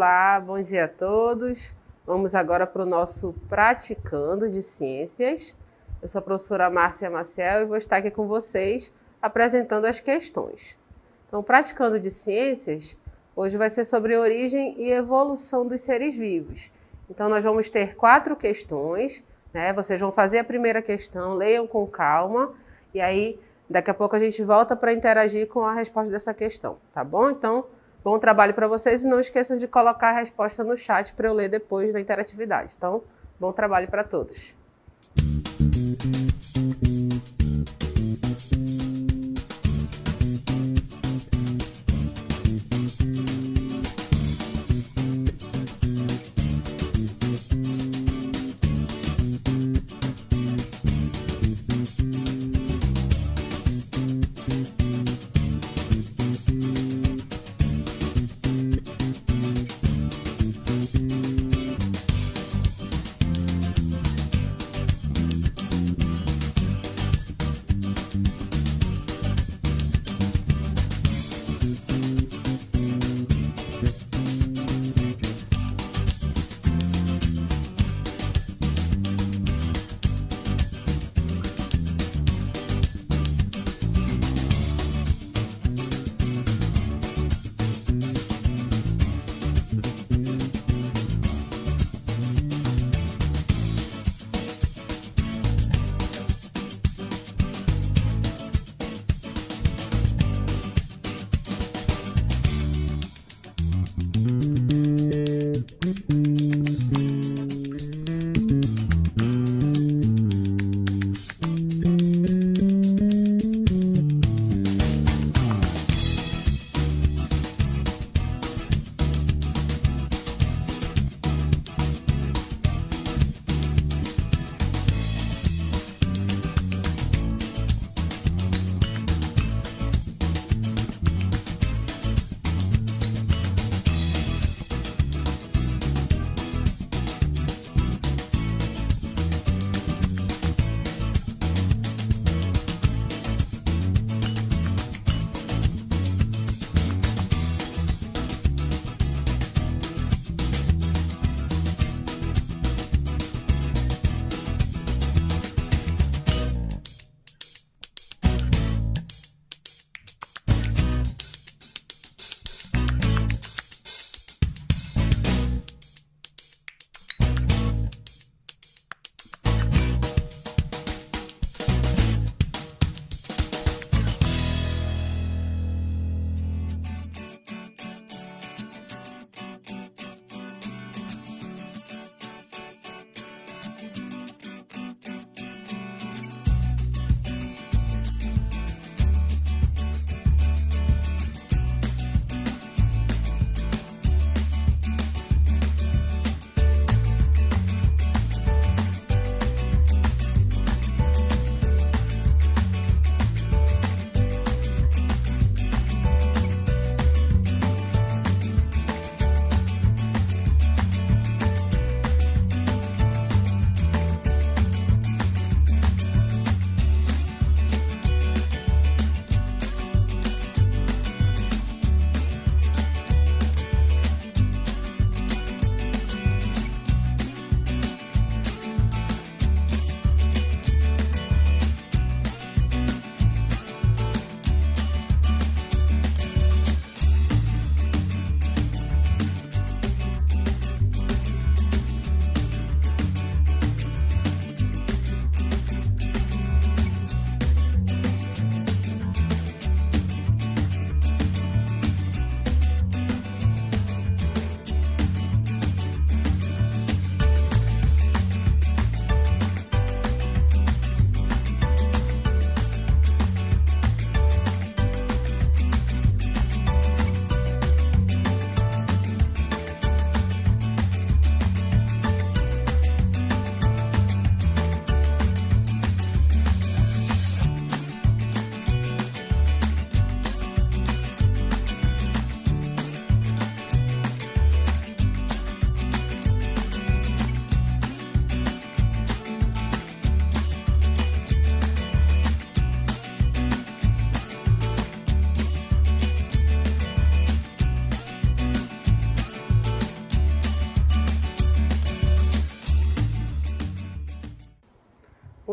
Olá, bom dia a todos. Vamos agora para o nosso Praticando de Ciências. Eu sou a professora Márcia Maciel e vou estar aqui com vocês apresentando as questões. Então, Praticando de Ciências, hoje vai ser sobre a origem e evolução dos seres vivos. Então, nós vamos ter 4 questões, né? Vocês vão fazer a primeira questão, leiam com calma e aí daqui a pouco a gente volta para interagir com a resposta dessa questão, tá bom? Então, bom trabalho para vocês e não esqueçam de colocar a resposta no chat para eu ler depois da interatividade. Então, bom trabalho para todos.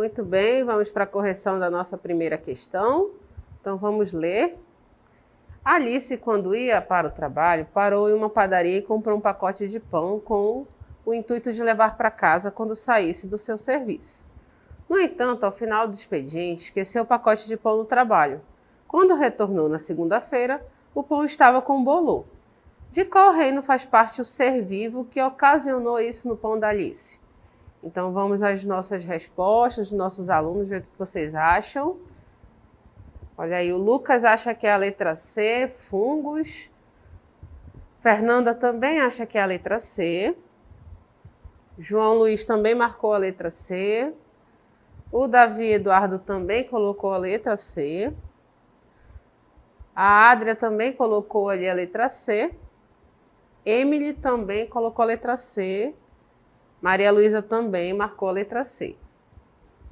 Muito bem, vamos para a correção da nossa primeira questão. Então vamos ler. Alice, quando ia para o trabalho, parou em uma padaria e comprou um pacote de pão com o intuito de levar para casa quando saísse do seu serviço. No entanto, ao final do expediente, esqueceu o pacote de pão no trabalho. Quando retornou na segunda-feira, o pão estava com bolor. De qual reino faz parte o ser vivo que ocasionou isso no pão da Alice? Então vamos às nossas respostas, dos nossos alunos, ver o que vocês acham. Olha aí, o Lucas acha que é a letra C, fungos. Fernanda também acha que é a letra C. João Luiz também marcou a letra C. O Davi Eduardo também colocou a letra C. A Adria também colocou ali a letra C. Emily também colocou a letra C. Maria Luísa também marcou a letra C.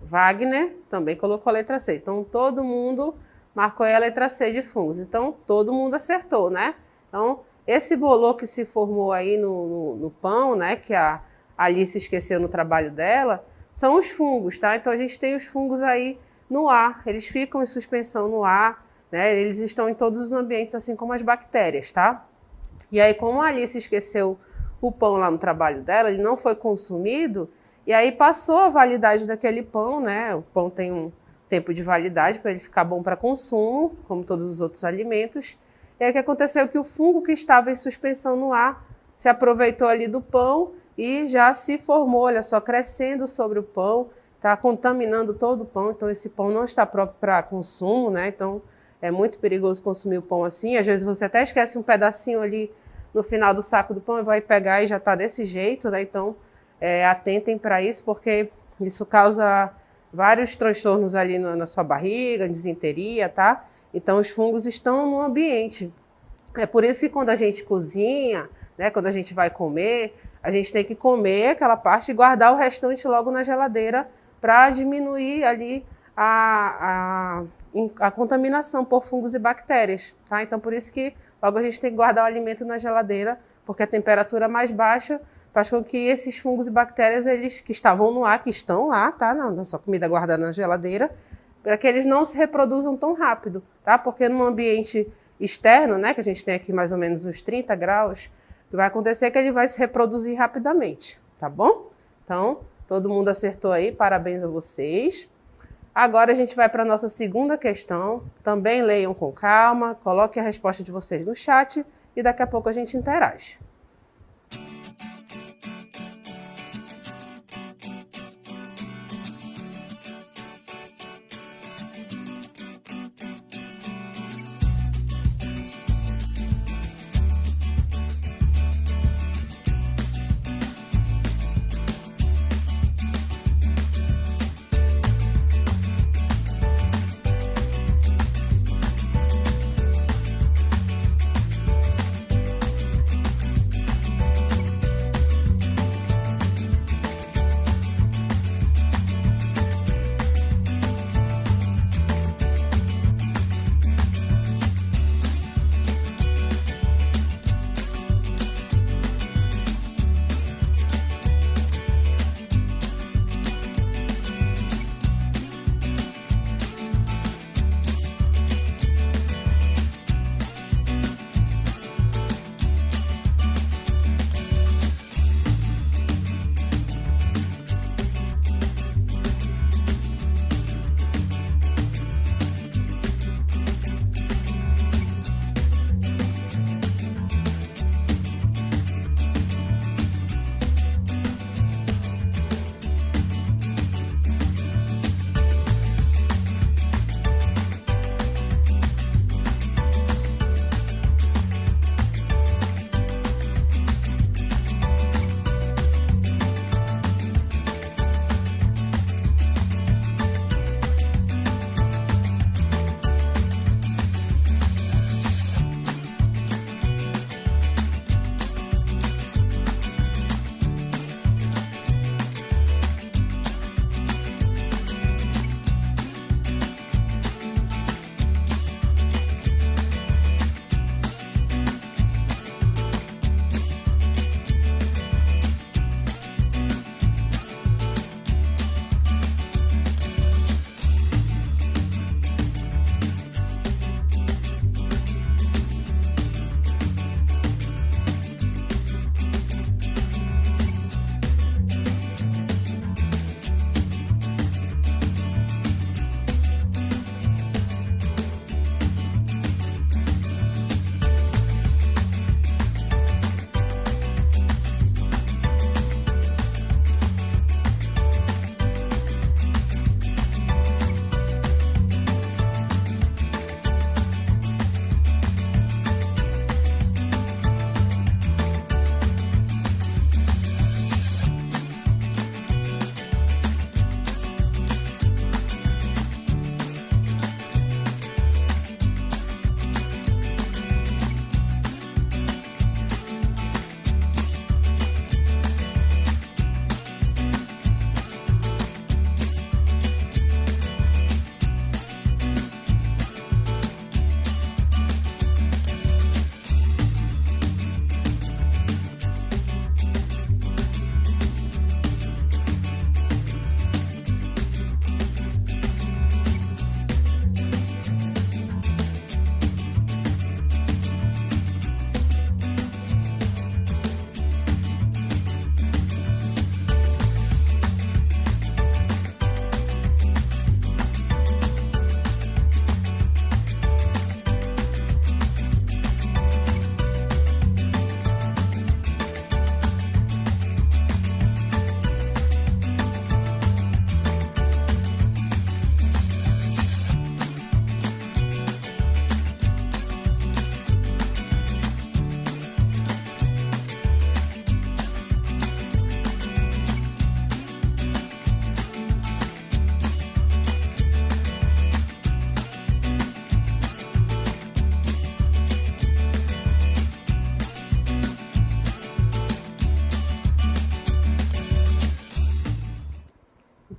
Wagner também colocou a letra C. Então, todo mundo marcou a letra C de fungos. Então, todo mundo acertou, né? Então, esse bolor que se formou aí no pão, né? Que a Alice esqueceu no trabalho dela, são os fungos, tá? Então, a gente tem os fungos aí no ar. Eles ficam em suspensão no ar, né? Eles estão em todos os ambientes, assim como as bactérias, tá? E aí, como a Alice esqueceu o pão lá no trabalho dela, ele não foi consumido, e aí passou a validade daquele pão, né? O pão tem um tempo de validade para ele ficar bom para consumo, como todos os outros alimentos. E aí o que aconteceu é que o fungo que estava em suspensão no ar se aproveitou ali do pão e já se formou, olha só, crescendo sobre o pão, está contaminando todo o pão, então esse pão não está próprio para consumo, né? Então é muito perigoso consumir o pão assim. Às vezes você até esquece um pedacinho ali no final do saco do pão e vai pegar e já está desse jeito, né? Então, atentem para isso, porque isso causa vários transtornos ali na sua barriga, disenteria, tá? Então, os fungos estão no ambiente. É por isso que quando a gente cozinha, né? Quando a gente vai comer, a gente tem que comer aquela parte e guardar o restante logo na geladeira para diminuir ali a contaminação por fungos e bactérias, tá? Então, por isso que logo a gente tem que guardar o alimento na geladeira, porque a temperatura mais baixa faz com que esses fungos e bactérias, eles que estavam no ar, que estão lá, tá? Na sua comida guardada na geladeira, para que eles não se reproduzam tão rápido, tá? Porque no ambiente externo, né, que a gente tem aqui mais ou menos uns 30 graus, o que vai acontecer é que ele vai se reproduzir rapidamente, tá bom? Então, todo mundo acertou aí, parabéns a vocês. Agora a gente vai para a nossa segunda questão. Também leiam com calma, coloquem a resposta de vocês no chat e daqui a pouco a gente interage.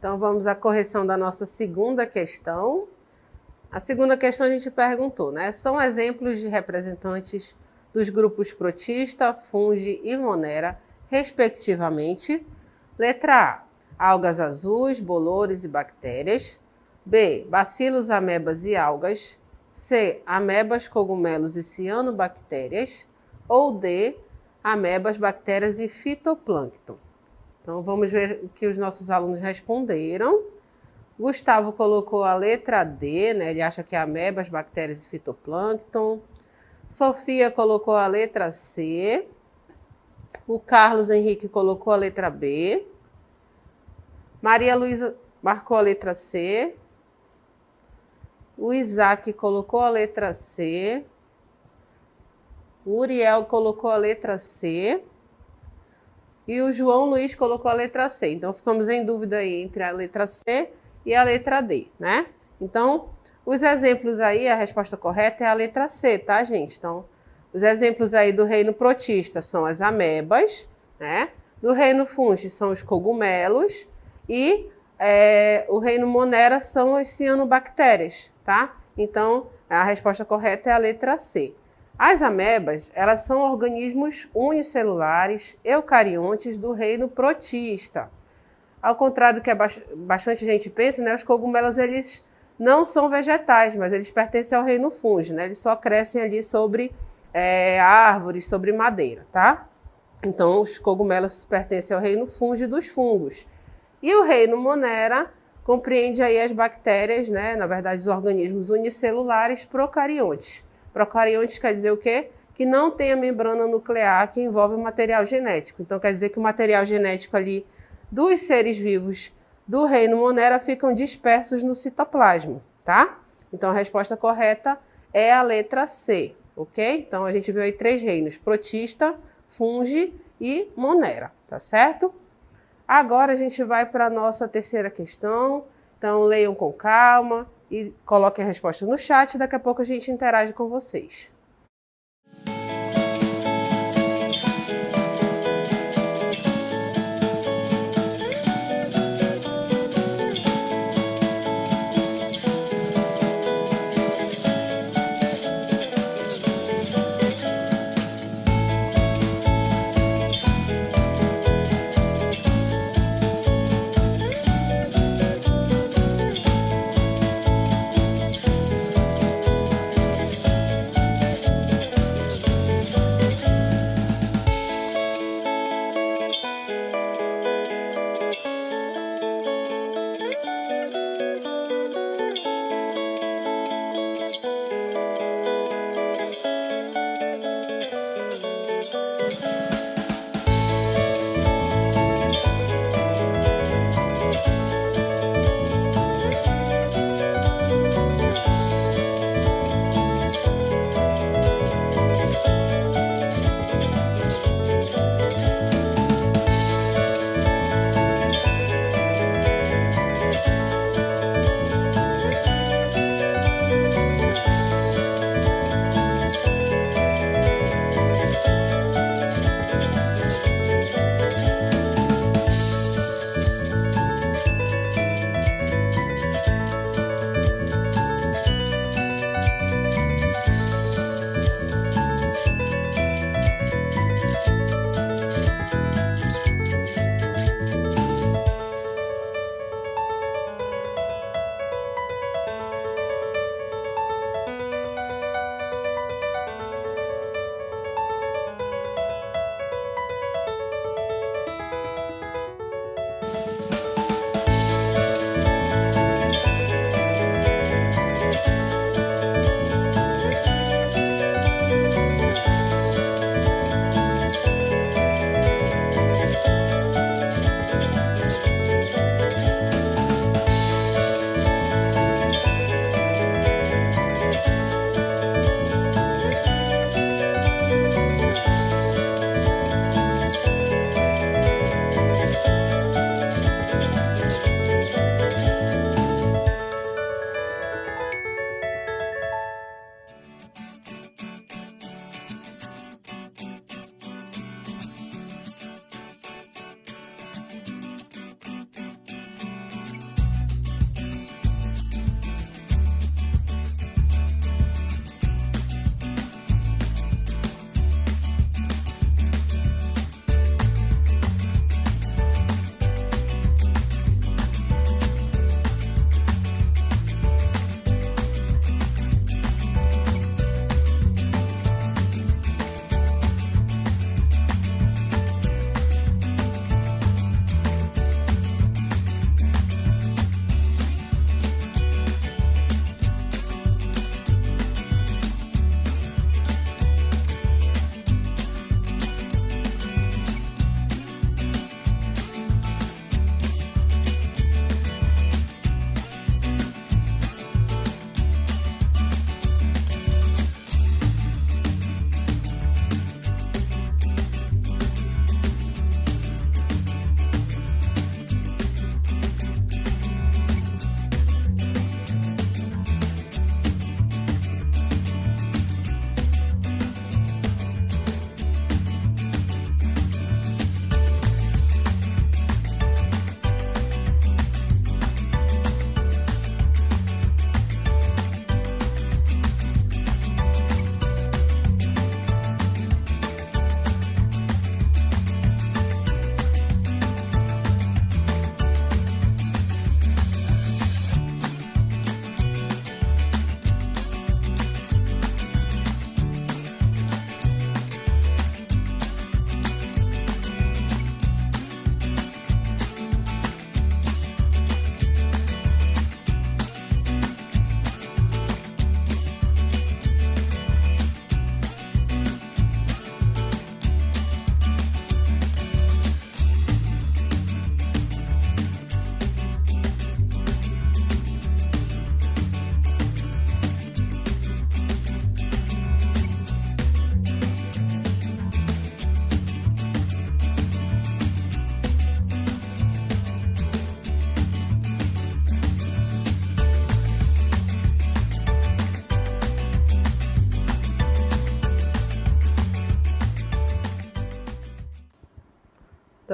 Então, vamos à correção da nossa segunda questão. A segunda questão a gente perguntou, né? São exemplos de representantes dos grupos protista, fungi e monera, respectivamente. Letra A, algas azuis, bolores e bactérias. B, bacilos, amebas e algas. C, amebas, cogumelos e cianobactérias. Ou D, amebas, bactérias e fitoplâncton. Então, vamos ver o que os nossos alunos responderam. Gustavo colocou a letra D, né? Ele acha que é amebas, bactérias e fitoplâncton. Sofia colocou a letra C. O Carlos Henrique colocou a letra B. Maria Luísa marcou a letra C. O Isaac colocou a letra C. O Uriel colocou a letra C. E o João Luiz colocou a letra C. Então, ficamos em dúvida aí entre a letra C e a letra D, né? Então, os exemplos aí, a resposta correta é a letra C, tá, gente? Então, os exemplos aí do reino protista são as amebas, né? Do reino fungi são os cogumelos e o reino monera são as cianobactérias, tá? Então, a resposta correta é a letra C. As amebas, elas são organismos unicelulares eucariontes do reino protista. Ao contrário do que bastante gente pensa, né, os cogumelos eles não são vegetais, mas eles pertencem ao reino fungi, né? Eles só crescem ali sobre árvores, sobre madeira, tá? Então, os cogumelos pertencem ao reino fungi dos fungos. E o reino monera compreende aí as bactérias, né? Na verdade, os organismos unicelulares procariontes. Procariontes quer dizer o quê? Que não tem a membrana nuclear que envolve o material genético. Então, quer dizer que o material genético ali dos seres vivos do reino monera ficam dispersos no citoplasma, tá? Então, a resposta correta é a letra C, ok? Então, a gente viu aí 3 reinos, protista, fungi e monera, tá certo? Agora, a gente vai para a nossa terceira questão. Então, leiam com calma e coloquem a resposta no chat. Daqui a pouco a gente interage com vocês.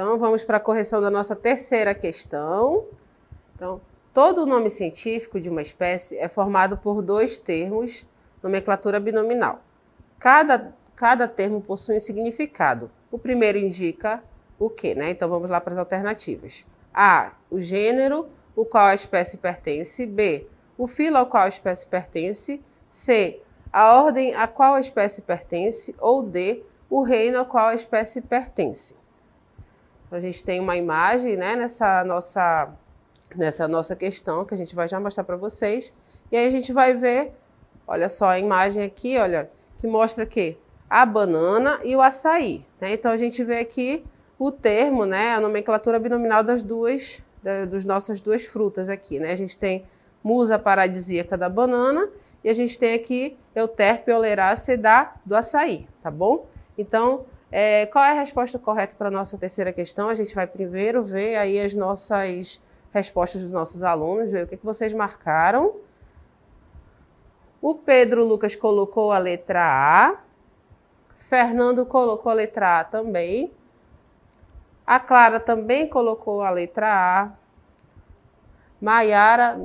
Então, vamos para a correção da nossa terceira questão. Então, todo nome científico de uma espécie é formado por dois termos, nomenclatura binominal. Cada termo possui um significado. O primeiro indica o quê, né? Então, vamos lá para as alternativas. A, o gênero, o qual a espécie pertence. B, o filo ao qual a espécie pertence. C, a ordem a qual a espécie pertence. Ou D, o reino ao qual a espécie pertence. Então, a gente tem uma imagem, né, nessa nossa questão, que a gente vai já mostrar para vocês. E aí a gente vai ver, olha só a imagem aqui, olha, que mostra que a banana e o açaí, né? Então, a gente vê aqui o termo, né, a nomenclatura binominal das nossas duas frutas aqui, né? A gente tem musa paradisíaca da banana e a gente tem aqui Euterpe oleracea do açaí, tá bom? Então, qual é a resposta correta para a nossa terceira questão? A gente vai primeiro ver aí as nossas respostas dos nossos alunos, ver o que vocês marcaram. O Pedro Lucas colocou a letra A. Fernando colocou a letra A também. A Clara também colocou a letra A. Maíra,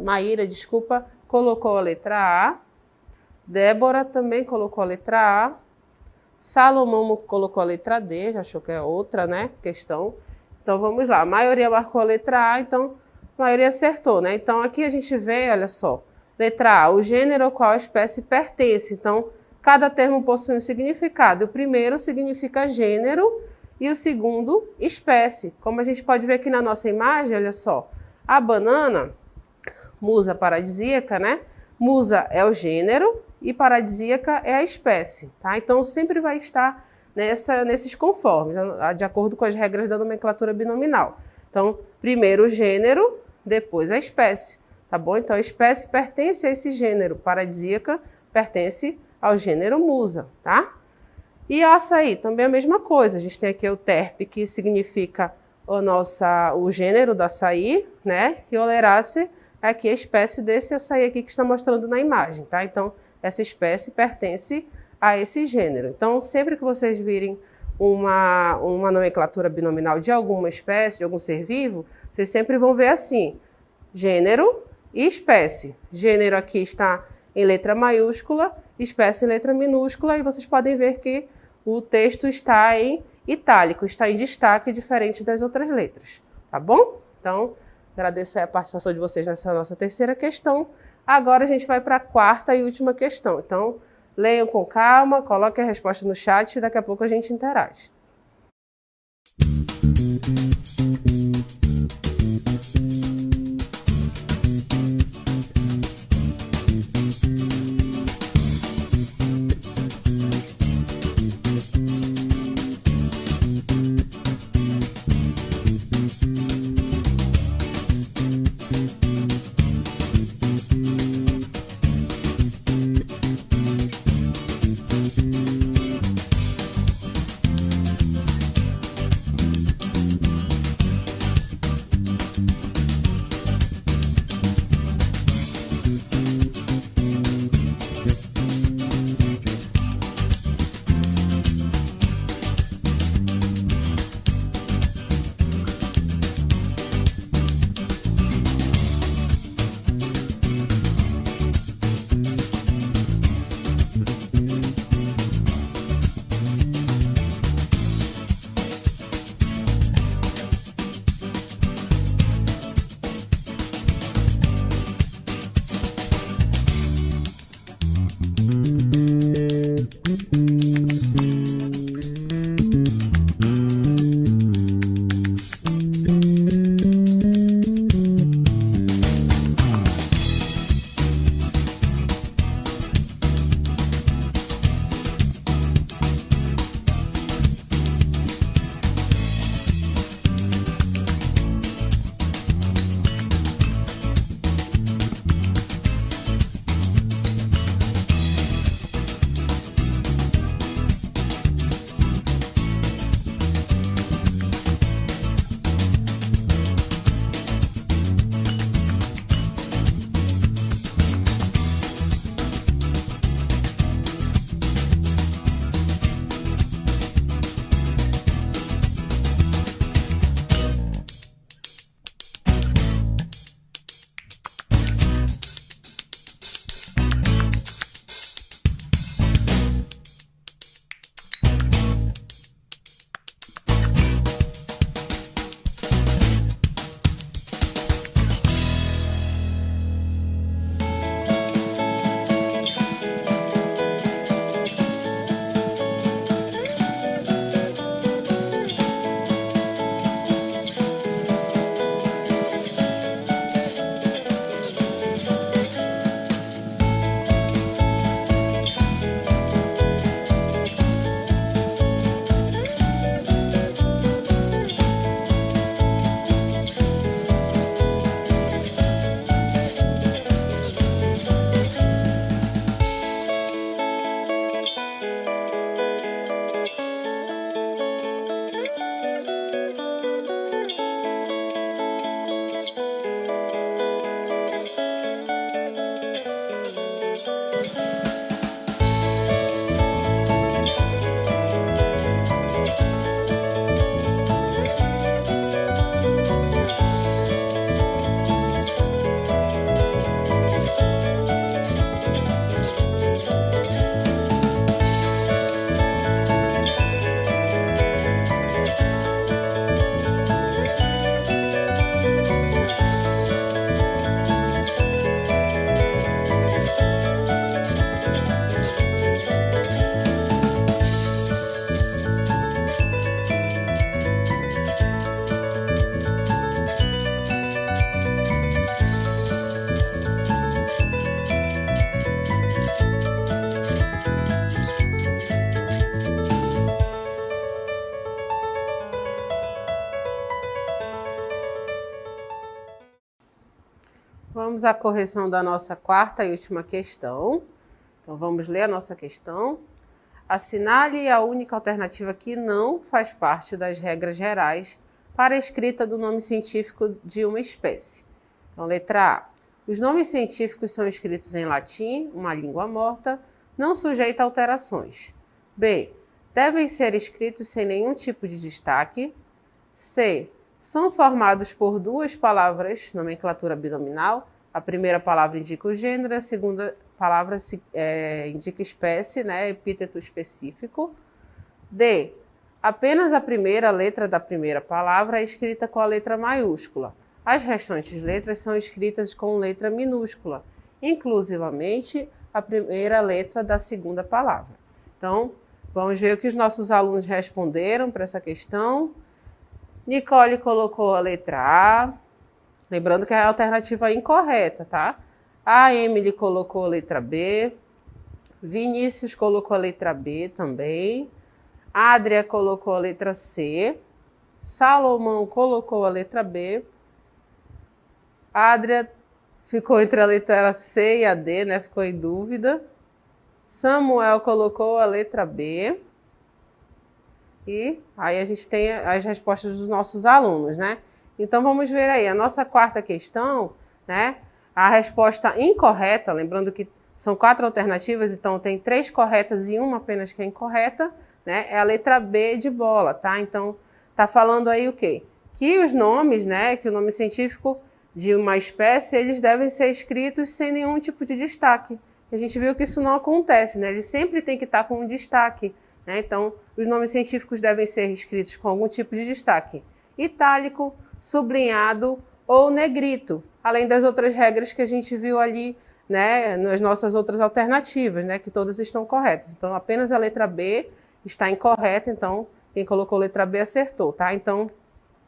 colocou a letra A. Débora também colocou a letra A. Salomão colocou a letra D, já achou que é outra, né, questão. Então, vamos lá. A maioria marcou a letra A, então a maioria acertou, né? Então, aqui a gente vê, olha só, letra A, o gênero ao qual a espécie pertence. Então, cada termo possui um significado. O primeiro significa gênero e o segundo, espécie. Como a gente pode ver aqui na nossa imagem, olha só, a banana, musa paradisíaca, né? Musa é o gênero e paradisíaca é a espécie, tá? Então, sempre vai estar nesses conformes, de acordo com as regras da nomenclatura binominal. Então, primeiro o gênero, depois a espécie, tá bom? Então, a espécie pertence a esse gênero, paradisíaca pertence ao gênero musa, tá? E o açaí, também a mesma coisa. A gente tem aqui o terpe, que significa o gênero do açaí, né? E oleracea é aqui a espécie desse açaí aqui que está mostrando na imagem, tá? Então, essa espécie pertence a esse gênero. Então, sempre que vocês virem uma nomenclatura binominal de alguma espécie, de algum ser vivo, vocês sempre vão ver assim, gênero e espécie. Gênero aqui está em letra maiúscula, espécie em letra minúscula, e vocês podem ver que o texto está em itálico, está em destaque, diferente das outras letras, tá bom? Então, agradeço a participação de vocês nessa nossa terceira questão. Agora a gente vai para a quarta e última questão. Então, leiam com calma, coloquem a resposta no chat e daqui a pouco a gente interage. Vamos à correção da nossa quarta e última questão. Então, vamos ler a nossa questão. Assinale a única alternativa que não faz parte das regras gerais para a escrita do nome científico de uma espécie. Então, letra A. Os nomes científicos são escritos em latim, uma língua morta, não sujeita a alterações. B. Devem ser escritos sem nenhum tipo de destaque. C. São formados por duas palavras, nomenclatura binominal. A primeira palavra indica o gênero, a segunda palavra indica espécie, né, epíteto específico. D. Apenas a primeira letra da primeira palavra é escrita com a letra maiúscula. As restantes letras são escritas com letra minúscula, inclusivamente a primeira letra da segunda palavra. Então, vamos ver o que os nossos alunos responderam para essa questão. Nicole colocou a letra A, lembrando que é a alternativa incorreta, tá? A Emily colocou a letra B, Vinícius colocou a letra B também, Adria colocou a letra C, Salomão colocou a letra B, Adria ficou entre a letra C e a D, né? Ficou em dúvida. Samuel colocou a letra B. E aí a gente tem as respostas dos nossos alunos, né? Então vamos ver aí, a nossa quarta questão, né? A resposta incorreta, lembrando que são 4 alternativas, então tem 3 corretas e uma apenas que é incorreta, né? É a letra B de bola, tá? Então tá falando aí o quê? Que os nomes, né? Que o nome científico de uma espécie, eles devem ser escritos sem nenhum tipo de destaque. A gente viu que isso não acontece, né? Eles sempre têm que estar com um destaque. Então, os nomes científicos devem ser escritos com algum tipo de destaque, itálico, sublinhado ou negrito, além das outras regras que a gente viu ali, né, nas nossas outras alternativas, né, que todas estão corretas. Então, apenas a letra B está incorreta, então quem colocou a letra B acertou, tá? Então,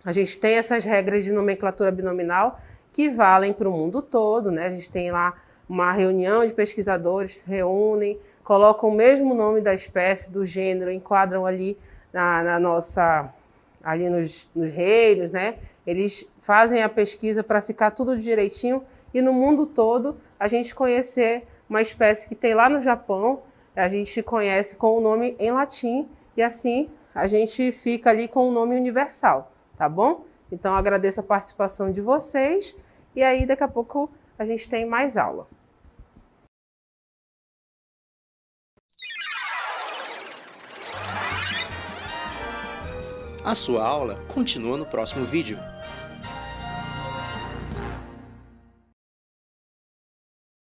a gente tem essas regras de nomenclatura binominal que valem para o mundo todo, né? A gente tem lá uma reunião de pesquisadores, reúnem, colocam o mesmo nome da espécie, do gênero, enquadram ali ali nos reinos, né? Eles fazem a pesquisa para ficar tudo direitinho e no mundo todo a gente conhecer uma espécie que tem lá no Japão, a gente conhece com o nome em latim e assim a gente fica ali com o nome universal, tá bom? Então agradeço a participação de vocês e aí daqui a pouco a gente tem mais aula. A sua aula continua no próximo vídeo.